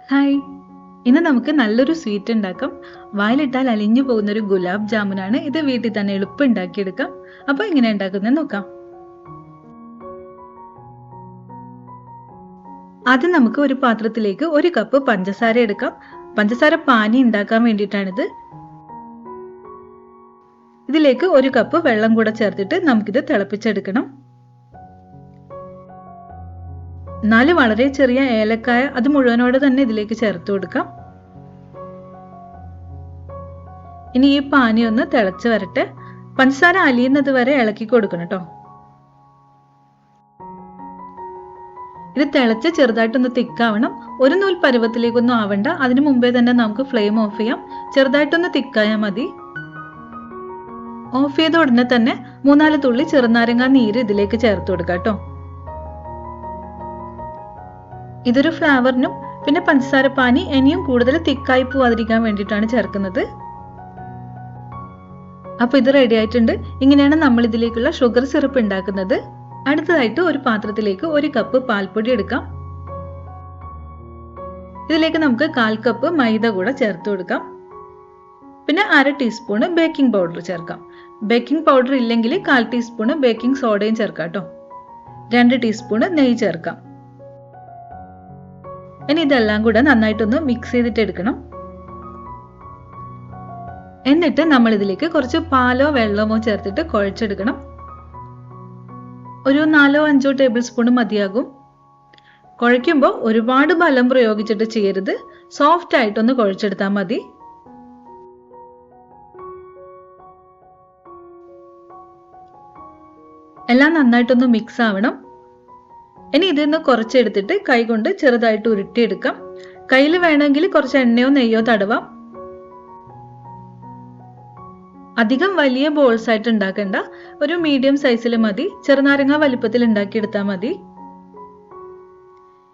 Hi, ഇന്ന് നമുക്ക് നല്ലൊരു സ്വീറ്റ് ഉണ്ടാക്കാം. വായിലിട്ടാൽ അലിഞ്ഞു പോകുന്നൊരു ഗുലാബ് ജാമുനാണ് ഇത്. വീട്ടിൽ തന്നെ എളുപ്പം ഉണ്ടാക്കിയെടുക്കാം. അപ്പോൾ എങ്ങനെ ഉണ്ടാക്കുന്നത് നോക്കാം. ആദ്യം നമുക്ക് ഒരു പാത്രത്തിലേക്ക് 1 കപ്പ് പഞ്ചസാര എടുക്കാം. പഞ്ചസാര പാനി ഉണ്ടാക്കാൻ വേണ്ടിയിട്ടാണിത്. ഇതിലേക്ക് 1 കപ്പ് വെള്ളം കൂടെ ചേർത്തിട്ട് നമുക്കിത് തിളപ്പിച്ചെടുക്കണം. 4 വളരെ ചെറിയ ഏലക്കായ അത് മുഴുവനോടെ തന്നെ ഇതിലേക്ക് ചേർത്ത് കൊടുക്കാം. ഇനി ഈ പാനി ഒന്ന് തിളച്ച് വരട്ടെ. പഞ്ചസാര അലിയുന്നത് വരെ ഇളക്കി കൊടുക്കണം കേട്ടോ. ഇത് തിളച്ച് ചെറുതായിട്ടൊന്ന് തിക്കാവണം. ഒരു നൂൽ പരുവത്തിലേക്കൊന്നും ആവണ്ട. അതിനു മുമ്പേ തന്നെ നമുക്ക് ഫ്ലെയിം ഓഫ് ചെയ്യാം. ചെറുതായിട്ടൊന്ന് തിക്കായാൽ മതി. ഓഫ് ചെയ്ത ഉടനെ തന്നെ 3-4 തുള്ളി ചെറുനാരങ്ങ നീര് ഇതിലേക്ക് ചേർത്ത് കൊടുക്കാം കേട്ടോ. ഇതൊരു ഫ്ലേവറിനും പിന്നെ പഞ്ചസാര പാനി ഇനിയും കൂടുതൽ തിക്കായി പോവാതിരിക്കാൻ വേണ്ടിയിട്ടാണ് ചേർക്കുന്നത്. അപ്പൊ ഇത് റെഡി ആയിട്ടുണ്ട്. ഇങ്ങനെയാണ് നമ്മൾ ഇതിലേക്കുള്ള ഷുഗർ സിറപ്പ് ഉണ്ടാക്കുന്നത്. അടുത്തതായിട്ട് ഒരു പാത്രത്തിലേക്ക് 1 കപ്പ് പാൽപ്പൊടി എടുക്കാം. ഇതിലേക്ക് നമുക്ക് 1/4 കപ്പ് മൈദ കൂടെ ചേർത്ത് കൊടുക്കാം. പിന്നെ 1/2 ടീസ്പൂണ് ബേക്കിംഗ് പൗഡർ ചേർക്കാം. ബേക്കിംഗ് പൗഡർ ഇല്ലെങ്കിൽ 1/4 ടീസ്പൂണ് ബേക്കിംഗ് സോഡയും ചേർക്കാം കേട്ടോ. 2 ടീസ്പൂണ് നെയ്യ് ചേർക്കാം. ഇനി ഇതെല്ലാം കൂടെ നന്നായിട്ടൊന്ന് മിക്സ് ചെയ്തിട്ട് എടുക്കണം. എന്നിട്ട് നമ്മൾ ഇതിലേക്ക് കുറച്ച് പാലോ വെള്ളമോ ചേർത്തിട്ട് കുഴച്ചെടുക്കണം. ഒരു 4-5 ടേബിൾ സ്പൂൺ മതിയാകും. കുഴയ്ക്കുമ്പോൾ ഒരുപാട് ബലം പ്രയോഗിച്ചിട്ട് ചെയ്യരുത്. സോഫ്റ്റ് ആയിട്ടൊന്ന് കുഴച്ചെടുത്താൽ മതി. എല്ലാം നന്നായിട്ടൊന്ന് മിക്സ് ആവണം. ഇനി ഇതിന്ന് കുറച്ചെടുത്തിട്ട് കൈകൊണ്ട് ചെറുതായിട്ട് ഉരുട്ടിയെടുക്കാം. കയ്യിൽ വേണമെങ്കിൽ കുറച്ച് എണ്ണയോ നെയ്യോ തടവാം. അധികം വലിയ ബോൾസ് ആയിട്ട് ഉണ്ടാക്കണ്ട. ഒരു മീഡിയം സൈസിൽ മതി. ചെറുനാരങ്ങ വലിപ്പത്തിൽ ഉണ്ടാക്കിയെടുത്താൽ മതി.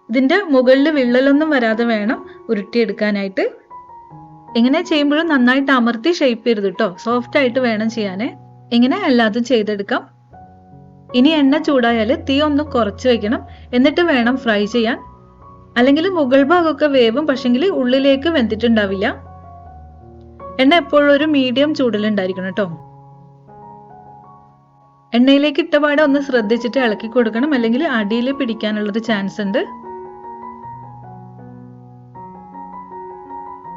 ഇതിന്റെ മുകളിൽ വിള്ളലൊന്നും വരാതെ വേണം ഉരുട്ടിയെടുക്കാനായിട്ട്. ഇങ്ങനെ ചെയ്യുമ്പോഴും നന്നായിട്ട് അമർത്തി ഷേപ്പ് ചെയ്ത് കേട്ടോ. സോഫ്റ്റ് ആയിട്ട് വേണം ചെയ്യാനേ. ഇങ്ങനെ എല്ലാതും ചെയ്തെടുക്കാം. ഇനി എണ്ണ ചൂടായാൽ തീ ഒന്ന് കുറച്ച് വെക്കണം. എന്നിട്ട് വേണം ഫ്രൈ ചെയ്യാൻ. അല്ലെങ്കിൽ മുകൾ ഭാഗമൊക്കെ വേവും, പക്ഷെങ്കിൽ ഉള്ളിലേക്ക് വെന്തിട്ടുണ്ടാവില്ല. എണ്ണ എപ്പോഴും ഒരു മീഡിയം ചൂടിലുണ്ടായിരിക്കണം കേട്ടോ. എണ്ണയിലേക്ക് ഇട്ടപാടെ ഒന്ന് ശ്രദ്ധിച്ചിട്ട് ഇളക്കി കൊടുക്കണം. അല്ലെങ്കിൽ അടിയിൽ പിടിക്കാനുള്ളൊരു ചാൻസ് ഉണ്ട്.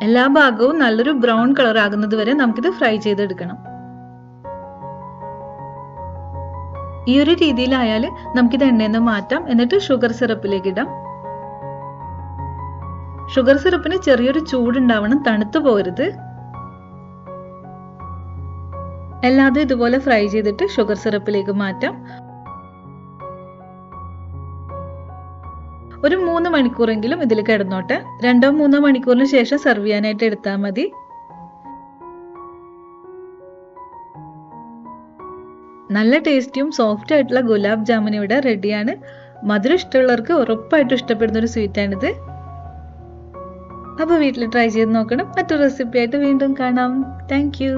എല്ലാ ഭാഗവും നല്ലൊരു ബ്രൗൺ കളർ ആകുന്നത് വരെ നമുക്കിത് ഫ്രൈ ചെയ്തെടുക്കണം. ഈ ഒരു രീതിയിലായാൽ നമുക്കിത് എണ്ണയിൽ നിന്ന് മാറ്റാം. എന്നിട്ട് ഷുഗർ സിറപ്പിലേക്ക് ഇടാം. ഷുഗർ സിറപ്പിന് ചെറിയൊരു ചൂടുണ്ടാവണം, തണുത്തു പോകരുത്. എല്ലാതും ഇതുപോലെ ഫ്രൈ ചെയ്തിട്ട് ഷുഗർ സിറപ്പിലേക്ക് മാറ്റാം. ഒരു 3 മണിക്കൂറെങ്കിലും ഇതിൽ കിടന്നോട്ടെ. 2-3 മണിക്കൂറിന് ശേഷം സെർവ് ചെയ്യാനായിട്ട് എടുത്താൽ മതി. നല്ല ടേസ്റ്റിയും സോഫ്റ്റ് ആയിട്ടുള്ള ഗുലാബ് ജാമുൻ ഇവിടെ റെഡിയാണ്. മധുരം ഇഷ്ടമുള്ളവർക്ക് ഉറപ്പായിട്ടും ഇഷ്ടപ്പെടുന്ന ഒരു സ്വീറ്റാണിത്. അപ്പോൾ വീട്ടിൽ ട്രൈ ചെയ്ത് നോക്കണം. മറ്റൊരു റെസിപ്പി ആയിട്ട് വീണ്ടും കാണാം. Thank you.